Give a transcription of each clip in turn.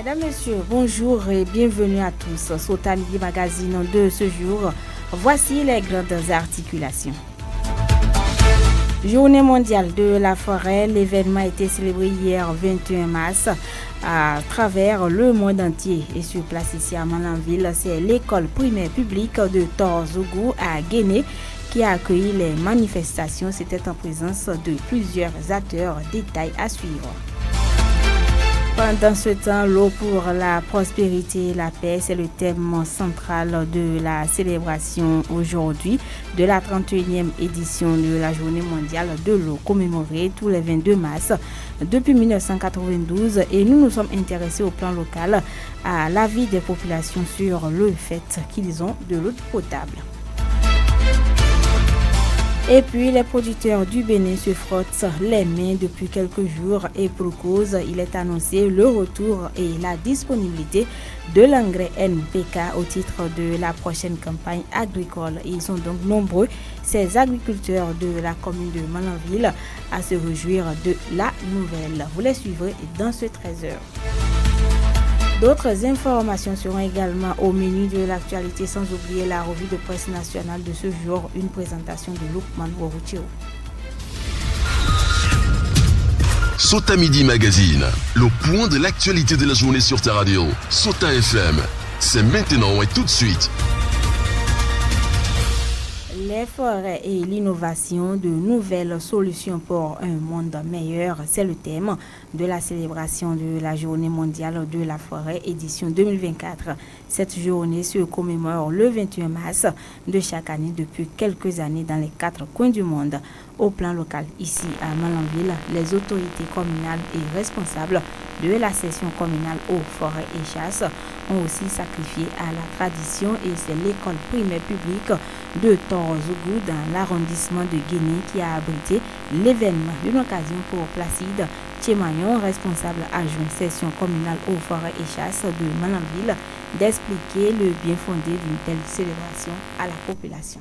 Mesdames, Messieurs, bonjour et bienvenue à tous. Sota Midi Magazine de ce jour, voici les grandes articulations. Journée mondiale de la forêt, l'événement a été célébré hier 21 mars à travers le monde entier. Et sur place ici à Malanville, c'est l'école primaire publique de Torzougou à Guéné qui a accueilli les manifestations. C'était en présence de plusieurs acteurs. Détails à suivre. Pendant ce temps, l'eau pour la prospérité et la paix, c'est le thème central de la célébration aujourd'hui de la 31e édition de la Journée mondiale de l'eau, commémorée tous les 22 mars depuis 1992. Et nous nous sommes intéressés au plan local à l'avis des populations sur le fait qu'ils ont de l'eau potable. Et puis, les producteurs du Bénin se frottent les mains depuis quelques jours et pour cause, il est annoncé le retour et la disponibilité de l'engrais NPK au titre de la prochaine campagne agricole. Ils sont donc nombreux, ces agriculteurs de la commune de Malanville, à se réjouir de la nouvelle. Vous les suivrez dans ce 13h. D'autres informations seront également au menu de l'actualité, sans oublier la revue de presse nationale de ce jour, une présentation de Lukman Wawuchio. Sota Midi Magazine, le point de l'actualité de la journée sur ta radio. Sota FM, c'est maintenant et tout de suite. Les forêts et l'innovation, de nouvelles solutions pour un monde meilleur, c'est le thème de la célébration de la Journée mondiale de la forêt, édition 2024. Cette journée se commémore le 21 mars de chaque année depuis quelques années dans les 4 coins du monde. Au plan local, ici à Malanville, les autorités communales et responsables de la section communale aux forêts et chasses ont aussi sacrifié à la tradition et c'est l'école primaire publique de Torzougou dans l'arrondissement de Guéné qui a abrité l'événement. Une occasion pour Placide Tchemayon, responsable adjoint section communale aux forêts et chasses de Malanville, d'expliquer le bien fondé d'une telle célébration à la population.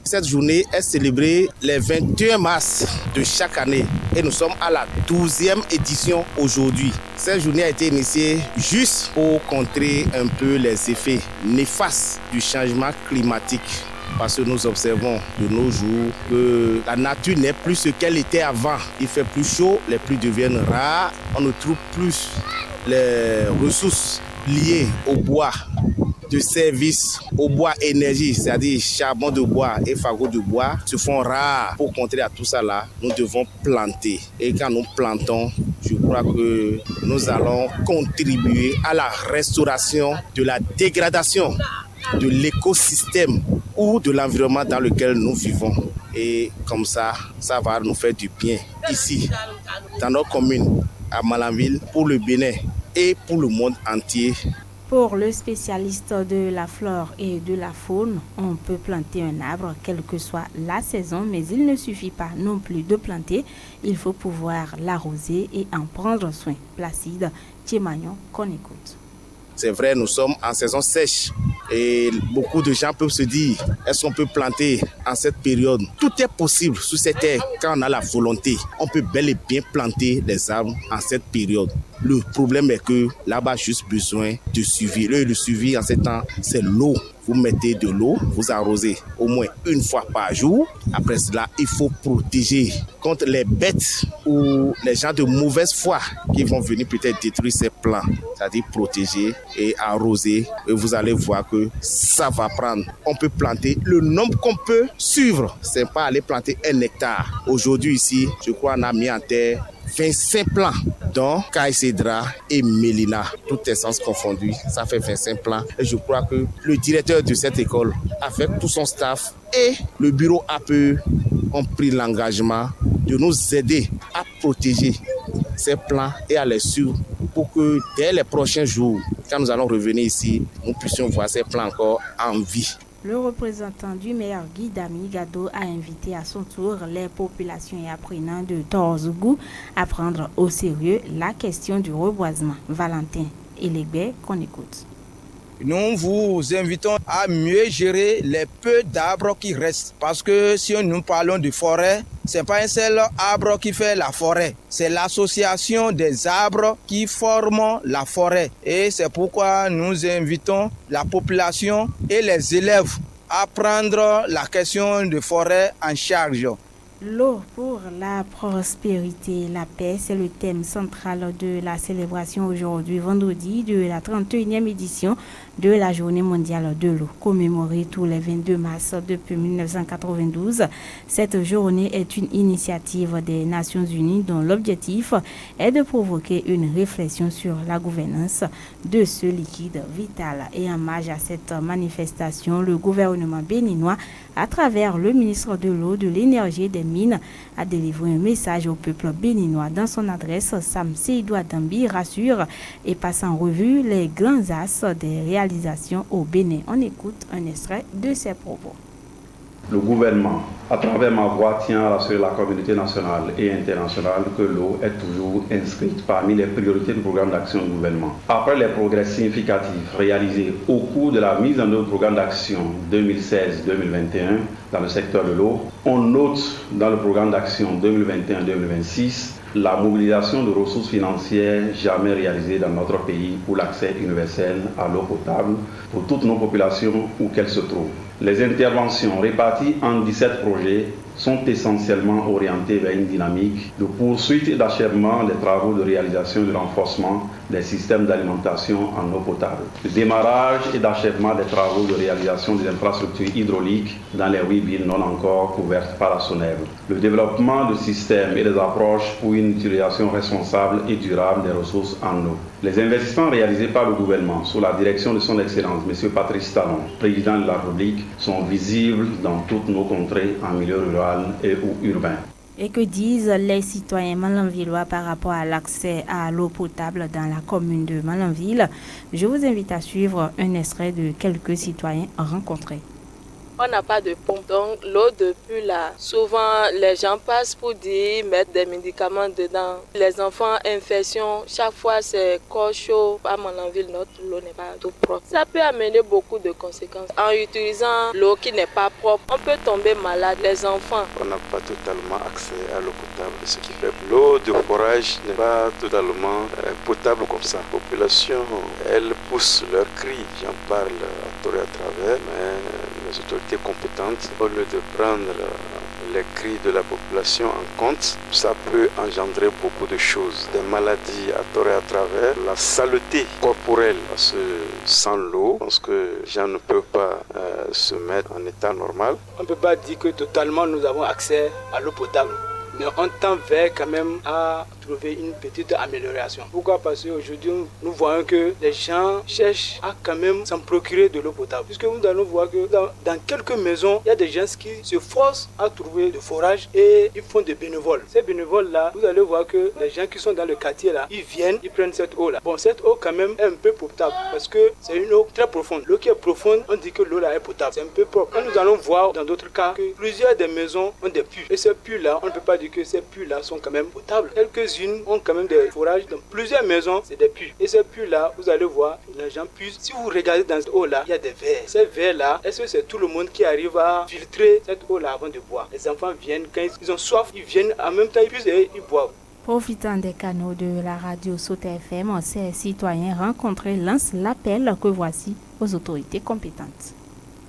Cette journée est célébrée le 21 mars de chaque année et nous sommes à la 12e édition aujourd'hui. Cette journée a été initiée juste pour contrer un peu les effets néfastes du changement climatique. Parce que nous observons de nos jours que la nature n'est plus ce qu'elle était avant. Il fait plus chaud, les pluies deviennent rares, on ne trouve plus les ressources liées au bois de service, au bois énergie, c'est-à-dire charbon de bois et fagots de bois, se font rares. Pour contrer à tout ça là, nous devons planter. Et quand nous plantons, je crois que nous allons contribuer à la restauration de la dégradation de l'écosystème ou de l'environnement dans lequel nous vivons. Et comme ça, ça va nous faire du bien ici, dans notre commune, à Malanville, pour le Bénin et pour le monde entier. Pour le spécialiste de la flore et de la faune, on peut planter un arbre quelle que soit la saison, mais il ne suffit pas non plus de planter, il faut pouvoir l'arroser et en prendre soin. Placide Tchemayon, qu'on écoute. C'est vrai, nous sommes en saison sèche et beaucoup de gens peuvent se dire, est-ce qu'on peut planter en cette période? Tout est possible sur cette terre quand on a la volonté. On peut bel et bien planter des arbres en cette période. Le problème est que là-bas, juste besoin de suivi. Le suivi en ce temps, c'est l'eau. Vous mettez de l'eau, vous arrosez au moins une fois par jour. Après cela, il faut protéger contre les bêtes ou les gens de mauvaise foi qui vont venir peut-être détruire ces plants. C'est-à-dire protéger et arroser. Et vous allez voir que ça va prendre. On peut planter le nombre qu'on peut suivre. C'est pas aller planter 1 hectare. Aujourd'hui ici, je crois qu'on a mis en terre 25 plants, dont Caïcédra et Mélina, toutes essences confondues. Ça fait 25 plants. Et je crois que le directeur de cette école, avec tout son staff et le bureau APE, ont pris l'engagement de nous aider à protéger ces plants et à les suivre pour que dès les prochains jours, quand nous allons revenir ici, nous puissions voir ces plants encore en vie. Le représentant du maire Guy Dami Gado a invité à son tour les populations et apprenants de Torzougou à prendre au sérieux la question du reboisement. Valentin Elegbe, qu'on écoute. Nous vous invitons à mieux gérer les peu d'arbres qui restent. Parce que si nous parlons de forêt, ce n'est pas un seul arbre qui fait la forêt. C'est l'association des arbres qui forment la forêt. Et c'est pourquoi nous invitons la population et les élèves à prendre la question de forêt en charge. L'eau pour la prospérité et la paix, c'est le thème central de la célébration aujourd'hui, vendredi, de la 31e édition de la Journée mondiale de l'eau, commémorée tous les 22 mars depuis 1992. Cette journée est une initiative des Nations Unies dont l'objectif est de provoquer une réflexion sur la gouvernance de ce liquide vital. Et en hommage à cette manifestation, le gouvernement béninois, à travers le ministre de l'eau, de l'énergie et des mines, a délivré un message au peuple béninois. Dans son adresse, Sam Seydou Adambi rassure et passe en revue les grands axes des réalisations au Bénin. On écoute un extrait de ses propos. Le gouvernement, à travers ma voix, tient à rassurer la communauté nationale et internationale que l'eau est toujours inscrite parmi les priorités du programme d'action du gouvernement. Après les progrès significatifs réalisés au cours de la mise en œuvre du programme d'action 2016-2021 dans le secteur de l'eau, on note dans le programme d'action 2021-2026 la mobilisation de ressources financières jamais réalisées dans notre pays pour l'accès universel à l'eau potable pour toutes nos populations où qu'elles se trouvent. Les interventions réparties en 17 projets sont essentiellement orientées vers une dynamique de poursuite et d'achèvement des travaux de réalisation et de renforcement des systèmes d'alimentation en eau potable. Le démarrage et d'achèvement des travaux de réalisation des infrastructures hydrauliques dans les 8 villes non encore couvertes par la SONER. Le développement de systèmes et des approches pour une utilisation responsable et durable des ressources en eau. Les investissements réalisés par le gouvernement sous la direction de son Excellence, M. Patrice Talon, président de la République, sont visibles dans toutes nos contrées en milieu rural et ou urbain. Et que disent les citoyens malanvillois par rapport à l'accès à l'eau potable dans la commune de Malanville? Je vous invite à suivre un extrait de quelques citoyens rencontrés. On n'a pas de pompe, donc l'eau depuis là, souvent les gens passent pour dire mettre des médicaments dedans. Les enfants, infections, chaque fois c'est corps chaud. À Malanville, notre l'eau n'est pas tout propre. Ça peut amener beaucoup de conséquences. En utilisant l'eau qui n'est pas propre, on peut tomber malade, les enfants. On n'a pas totalement accès à l'eau potable, ce qui fait que l'eau de forage n'est pas totalement potable comme ça. La population, elle pousse leurs cris, j'en parle à tort et à travers, mais les autorités compétentes, au lieu de prendre les cris de la population en compte, ça peut engendrer beaucoup de choses, des maladies à tort et à travers, la saleté corporelle, parce que sans l'eau, je pense que les gens ne peuvent pas se mettre en état normal. On ne peut pas dire que totalement nous avons accès à l'eau potable, mais on tend vers quand même à trouver une petite amélioration. Pourquoi? Parce qu'aujourd'hui, nous voyons que les gens cherchent à quand même s'en procurer de l'eau potable. Puisque nous allons voir que dans quelques maisons, il y a des gens qui se forcent à trouver du forage et ils font des bénévoles. Ces bénévoles-là, vous allez voir que les gens qui sont dans le quartier là, ils viennent, ils prennent cette eau-là. Bon, cette eau quand même est un peu potable parce que c'est une eau très profonde. L'eau qui est profonde, on dit que l'eau là est potable. C'est un peu propre. Quand nous allons voir dans d'autres cas que plusieurs des maisons ont des puits. Et ces puits-là, on ne peut pas dire que ces puits-là sont quand même potables. Quelques-unes ont quand même des forages dans plusieurs maisons, c'est des puits. Et ces puits-là, vous allez voir, les gens puissent. Si vous regardez dans cette eau-là, il y a des verres. Ces verres-là, est-ce que c'est tout le monde qui arrive à filtrer cette eau-là avant de boire? Les enfants viennent, quand ils ont soif, ils viennent en même temps, ils puissent et ils boivent. Profitant des canaux de la radio Sota FM, ces citoyens rencontrés lancent l'appel que voici aux autorités compétentes.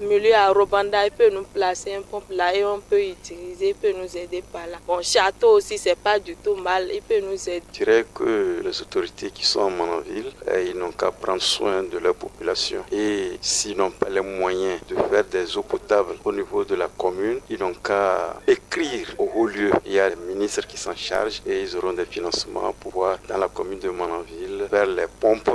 Milieu à Robanda, il peut nous placer un pompe là et on peut utiliser, il peut nous aider par là. Bon, château aussi, c'est pas du tout mal, il peut nous aider. Je dirais que les autorités qui sont en Malanville, ils n'ont qu'à prendre soin de leur population. Et s'ils n'ont pas les moyens de faire des eaux potables au niveau de la commune, ils n'ont qu'à écrire au haut lieu. Il y a les ministres qui s'en chargent et ils auront des financements pour pouvoir, dans la commune de Malanville, faire les pompes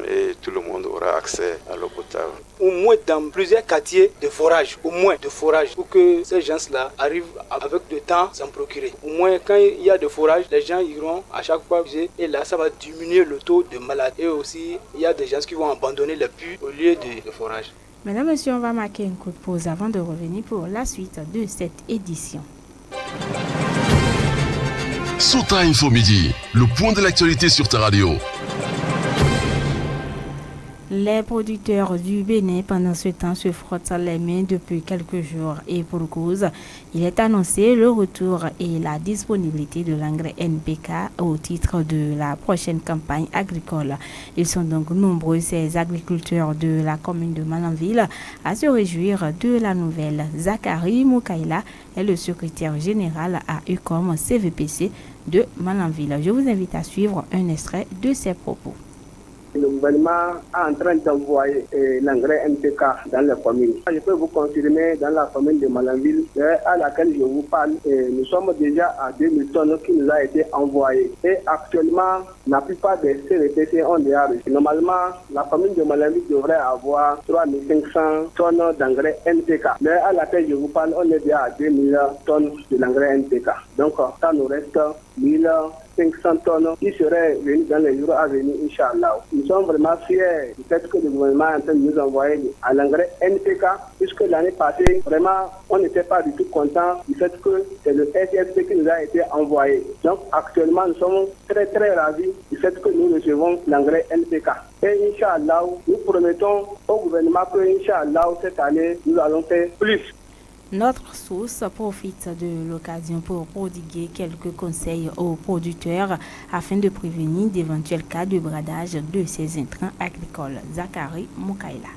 et tout le monde aura accès à l'eau potable. Au moins dans plusieurs quartiers de forage, au moins de forage, pour que ces gens-là arrivent avec le temps s'en procurer. Au moins quand il y a de forage, les gens iront à chaque fois et là ça va diminuer le taux de maladies. Et aussi il y a des gens qui vont abandonner les puits au lieu de forage. Mesdames et messieurs, on va marquer un coup de pause avant de revenir pour la suite de cette édition. Sota Info Midi, le point de l'actualité sur ta radio. Les producteurs du Bénin, pendant ce temps, se frottent les mains depuis quelques jours et pour cause, il est annoncé le retour et la disponibilité de l'engrais NPK au titre de la prochaine campagne agricole. Ils sont donc nombreux, ces agriculteurs de la commune de Malanville, à se réjouir de la nouvelle. Zachary Moukaila est le secrétaire général à UCOM CVPC de Malanville. Je vous invite à suivre un extrait de ses propos. Le gouvernement est en train d'envoyer l'engrais NPK dans les communes. Je peux vous confirmer, dans la commune de Malanville, à laquelle je vous parle, nous sommes déjà à 2000 tonnes qui nous a été envoyées. Et actuellement, la plupart des CVPC ont déjà reçu. Normalement, la commune de Malanville devrait avoir 3500 tonnes d'engrais NPK. Mais à laquelle je vous parle, on est déjà à 2000 tonnes de l'engrais NPK. Donc, ça nous reste 1500 tonnes qui seraient venues dans les jours à venir, Inch'Allah. Nous sommes vraiment fiers du fait que le gouvernement est en train de nous envoyer à l'engrais NPK, puisque l'année passée, vraiment, on n'était pas du tout content du fait que c'est le SFP qui nous a été envoyé. Donc, actuellement, nous sommes très, très ravis du fait que nous recevons l'engrais NPK. Et Inch'Allah, nous promettons au gouvernement que, Inch'Allah, cette année, nous allons faire plus. Notre source profite de l'occasion pour prodiguer quelques conseils aux producteurs afin de prévenir d'éventuels cas de bradage de ces intrants agricoles. Zachary Moukaila.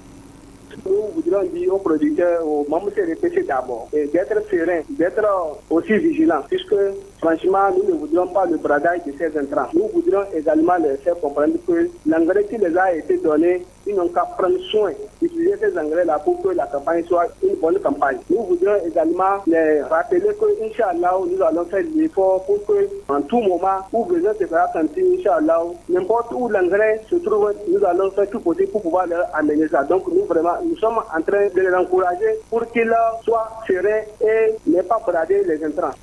Nous voudrions dire aux producteurs, aux membres CVPC d'abord, d'être sereins, d'être aussi vigilants, puisque franchement, nous ne voudrions pas le bradage de ces intrants. Nous voudrions également les faire comprendre que l'engrais qui les a été donné, ils n'ont qu'à prendre soin d'utiliser ces engrais-là pour que la campagne soit une bonne campagne. Nous voudrions également les rappeler que, Inch'Allah, nous allons faire des efforts pour que, en tout moment, où besoin se fera sentir, Inch'Allah, n'importe où l'engrais se trouve, nous allons faire tout possible pour pouvoir leur amener ça. Donc, nous sommes en train de les encourager pour qu'ils soient sereins et ne pas brader les intrants.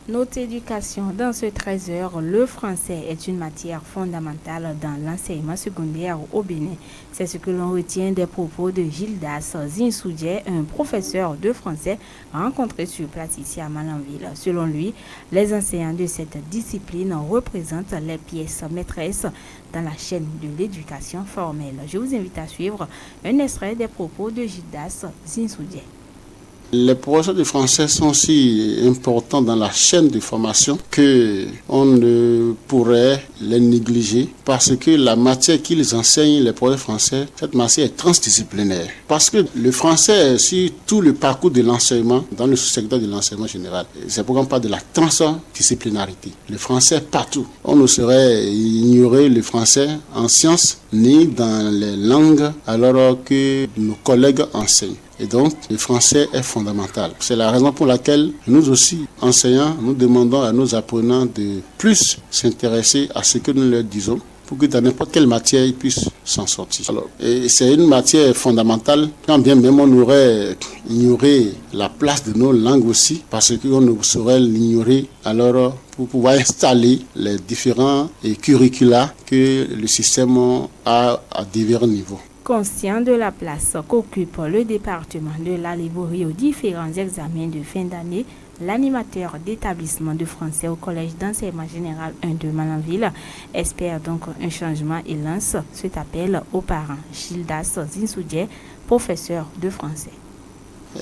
Notre éducation dans ce 13h, le français est une matière fondamentale dans l'enseignement secondaire au Bénin. C'est ce que l'on retient des propos de Gildas Zinsoudje, un professeur de français rencontré sur place ici à Malanville. Selon lui, les enseignants de cette discipline représentent les pièces maîtresses dans la chaîne de l'éducation formelle. Je vous invite à suivre un extrait des propos de Gildas Zinsoudje. Les professeurs de français sont aussi importants dans la chaîne de formation qu'on ne pourrait les négliger parce que la matière qu'ils enseignent, les professeurs français, cette matière est transdisciplinaire. Parce que le français est sur tout le parcours de l'enseignement, dans le secteur de l'enseignement général. C'est pourquoi on parle de la transdisciplinarité. Le français est partout. On ne saurait ignorer le français en sciences ni dans les langues alors que nos collègues enseignent. Et donc, le français est fondamental. C'est la raison pour laquelle nous aussi, enseignants, nous demandons à nos apprenants de plus s'intéresser à ce que nous leur disons pour que dans n'importe quelle matière, ils puissent s'en sortir. Alors, et c'est une matière fondamentale, quand bien même on aurait ignoré la place de nos langues aussi, parce qu'on ne saurait l'ignorer, alors pour pouvoir installer les différents curricula que le système a à divers niveaux. Conscient de la place qu'occupe le département de la Liborie aux différents examens de fin d'année, l'animateur d'établissement de français au collège d'enseignement général 1 de Malanville espère donc un changement et lance cet appel aux parents. Gildas Zinsoudje, professeur de français.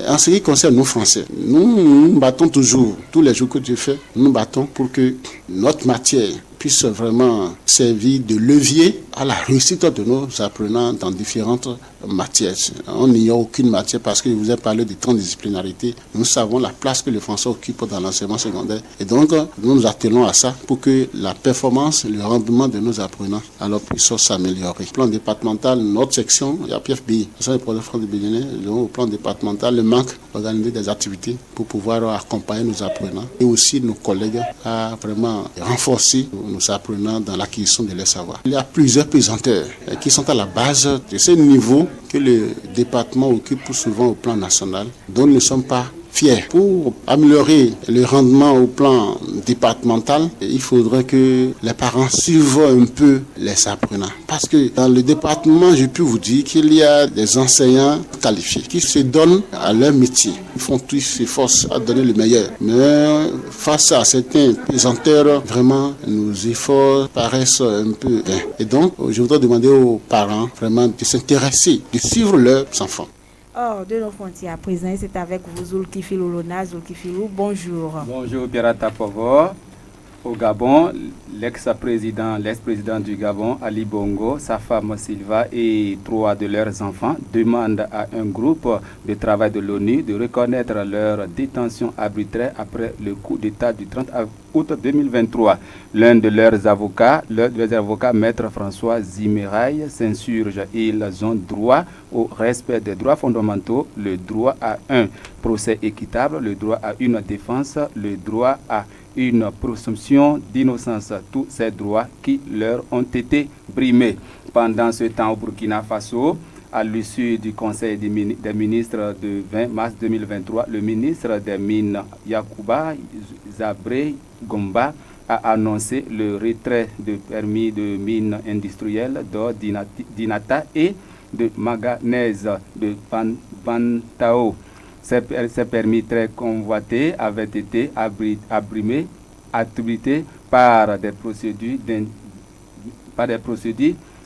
En ce qui concerne nous Français, nous battons toujours, tous les jours que Dieu fait, nous battons pour que notre matière puisse vraiment servir de levier à la réussite de nos apprenants dans différentes matières. On n'y a aucune matière parce que je vous ai parlé de transdisciplinarité. Nous savons la place que le français occupe dans l'enseignement secondaire. Et donc, nous nous attelons à ça pour que la performance, le rendement de nos apprenants alors puisse s'améliorer. Plan départemental, notre section, il y a PFBI, c'est le projet France de Bénin, au plan départemental, le manque d'organiser des activités pour pouvoir accompagner nos apprenants et aussi nos collègues à vraiment renforcer nos apprenants dans l'acquisition de leurs savoirs. Il y a plusieurs pesanteurs qui sont à la base de ce niveau que le département occupe souvent au plan national, dont nous ne sommes pas fiers. Pour améliorer le rendement au plan départemental, il faudrait que les parents suivent un peu les apprenants. Parce que dans le département, je peux vous dire qu'il y a des enseignants qualifiés qui se donnent à leur métier. Ils font tous s'efforcent à donner le meilleur. Mais face à certains pesanteurs, vraiment, nos efforts paraissent un peu vains. Et donc, je voudrais demander aux parents vraiment de s'intéresser, de suivre leurs enfants. Hors de nos frontières, à présent, c'est avec vous, Zulkifilou Lona. Zulkifilou, bonjour. Bonjour, Pierrata Povo. Au Gabon, l'ex-président du Gabon, Ali Bongo, sa femme Silva et 3 de leurs enfants demandent à un groupe de travail de l'ONU de reconnaître leur détention arbitraire après le coup d'État du 30 août 2023. L'un de leurs avocats, Maître François Zimeraï, s'insurge. Ils ont droit au respect des droits fondamentaux, le droit à un procès équitable, le droit à une défense, le droit à une présomption d'innocence, tous ces droits qui leur ont été brimés. Pendant ce temps, au Burkina Faso, à l'issue du Conseil des ministres de 20 mars 2023, le ministre des Mines, Yacouba Zabré Gomba, a annoncé le retrait de permis de mines industrielles d'or d'Inata et de manganèse de Bantao. Ces permis très convoités avaient été abrimés, attribués par des procédures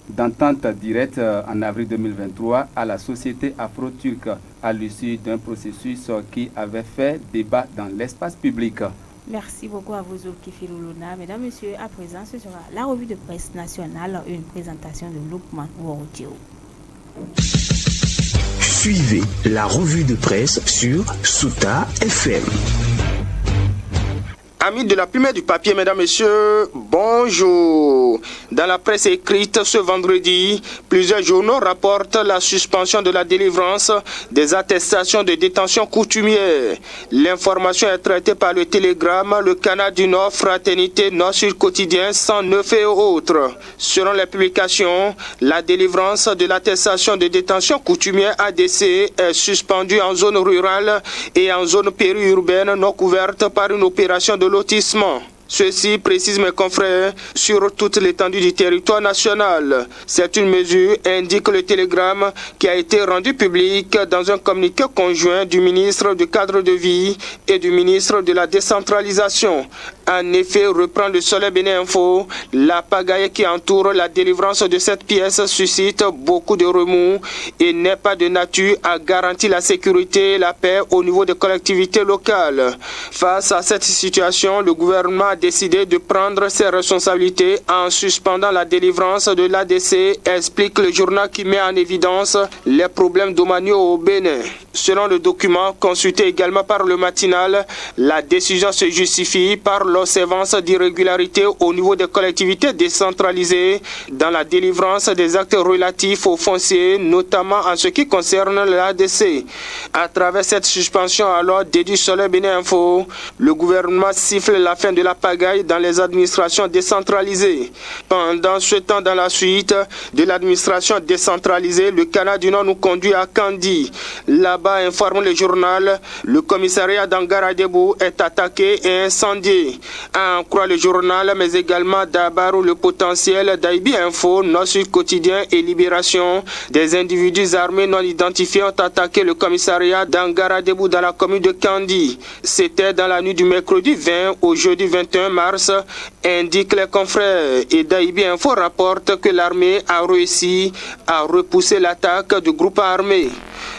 d'entente directe en avril 2023 à la société afro-turque à l'issue d'un processus qui avait fait débat dans l'espace public. Merci beaucoup à vous, Zulkifilou Lona. Mesdames, Messieurs, à présent, ce sera la revue de presse nationale, une présentation de Lukman Ouorotio. Suivez la revue de presse sur Souta FM. Amis de la plume et du papier, mesdames, messieurs, bonjour. Dans la presse écrite ce vendredi, plusieurs journaux rapportent la suspension de la délivrance des attestations de détention coutumière. L'information est traitée par le Télégramme, le Canal du Nord, Fraternité, Nord-Sud Quotidien, 109 et autres. Selon les publications, la délivrance de l'attestation de détention coutumière ADC est suspendue en zone rurale et en zone périurbaine non couverte par une opération de lotissement. Ceci, précise mes confrères, sur toute l'étendue du territoire national. C'est une mesure, indique le Télégramme, qui a été rendue publique dans un communiqué conjoint du ministre du Cadre de Vie et du ministre de la Décentralisation. En effet, reprend le Soleil Bénin Info, la pagaille qui entoure la délivrance de cette pièce suscite beaucoup de remous et n'est pas de nature à garantir la sécurité et la paix au niveau des collectivités locales. Face à cette situation, le gouvernement a décidé de prendre ses responsabilités en suspendant la délivrance de l'ADC, explique le journal qui met en évidence les problèmes domaniaux au Bénin. Selon le document consulté également par le matinal, la décision se justifie par l'observance d'irrégularités au niveau des collectivités décentralisées dans la délivrance des actes relatifs aux fonciers, notamment en ce qui concerne l'ADC. À travers cette suspension, alors déduit Soleil Bénin Info, le gouvernement siffle la fin de la pagaille dans les administrations décentralisées. Pendant ce temps, dans la suite de l'administration décentralisée, le Canal du Nord nous conduit à Kandi. Là-bas, informe le journal, le commissariat d'Angaradebou est attaqué et incendié. À en croire le journal, mais également Dabarou, le potentiel d'Aïbi Info, Nord-Sud Quotidien et Libération, des individus armés non identifiés ont attaqué le commissariat d'Angaradebou dans la commune de Kandi. C'était dans la nuit du mercredi 20 au jeudi 21 mars, indique les confrères. Et d'Aïbi Info rapporte que l'armée a réussi à repousser l'attaque du groupe armé.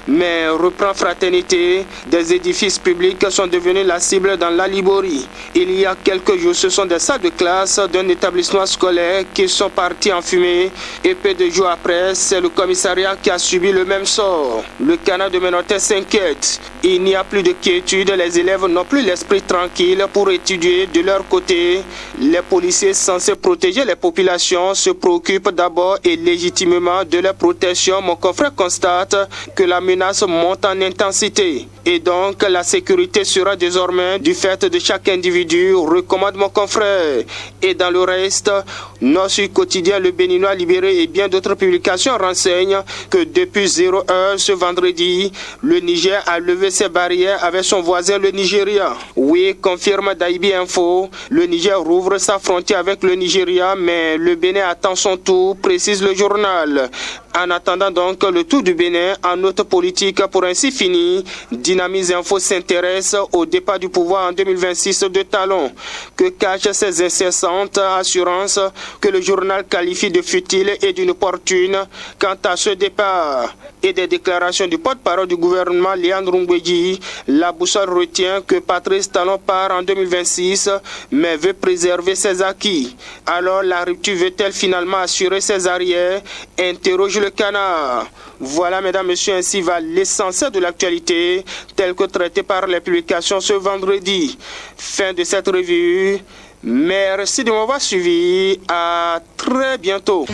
Mais reprend Fraternité, des édifices publics sont devenus la cible dans la Liborie. Il y a quelques jours, ce sont des salles de classe d'un établissement scolaire qui sont partis en fumée et peu de jours après, c'est le commissariat qui a subi le même sort. Le Canal de Ménotais s'inquiète. Il n'y a plus de quiétude, les élèves n'ont plus l'esprit tranquille pour étudier. De leur côté, les policiers censés protéger les populations se préoccupent d'abord et légitimement de leur protection. Mon confrère constate que la menace monte en intensité. Et donc, la sécurité sera désormais du fait de chaque individu, recommande mon confrère. Et dans le reste, notre quotidien Le Béninois Libéré et bien d'autres publications renseignent que depuis 0 heure ce vendredi, le Niger a levé ses barrières avec son voisin le Nigeria. Oui, confirme Daibi Info, le Niger rouvre sa frontière avec le Nigeria, mais le Bénin attend son tour, précise le journal. En attendant donc le tour du Bénin en note politique pour ainsi finir, Dynamise Info s'intéresse au départ du pouvoir en 2026 de Talon. Que cachent ces incessantes assurances que le journal qualifie de futiles et d'inopportunes quant à ce départ? Et des déclarations du porte-parole du gouvernement, Léandre Ngwedji, la boussole retient que Patrice Talon part en 2026, mais veut préserver ses acquis. Alors la rupture veut-elle finalement assurer ses arrières? Interroge le Canard. Voilà, mesdames, messieurs, ainsi va l'essentiel de l'actualité, tel que traité par les publications ce vendredi. Fin de cette revue. Merci de m'avoir suivi. À très bientôt.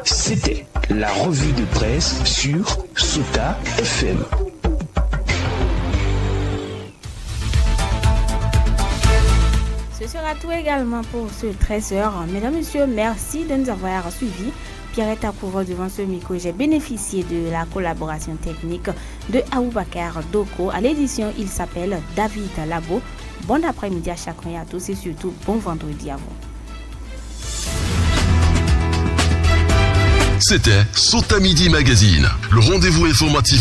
C'était la revue de presse sur Sota FM. Ce sera tout également pour ce 13h. Mesdames, messieurs, merci de nous avoir suivis. Pierrette Akouvo devant ce micro. J'ai bénéficié de la collaboration technique de Aboubakar Doko. À l'édition, il s'appelle David Labo. Bon après-midi à chacun et à tous et surtout bon vendredi à vous. C'était Sota Midi Magazine, le rendez-vous informatif de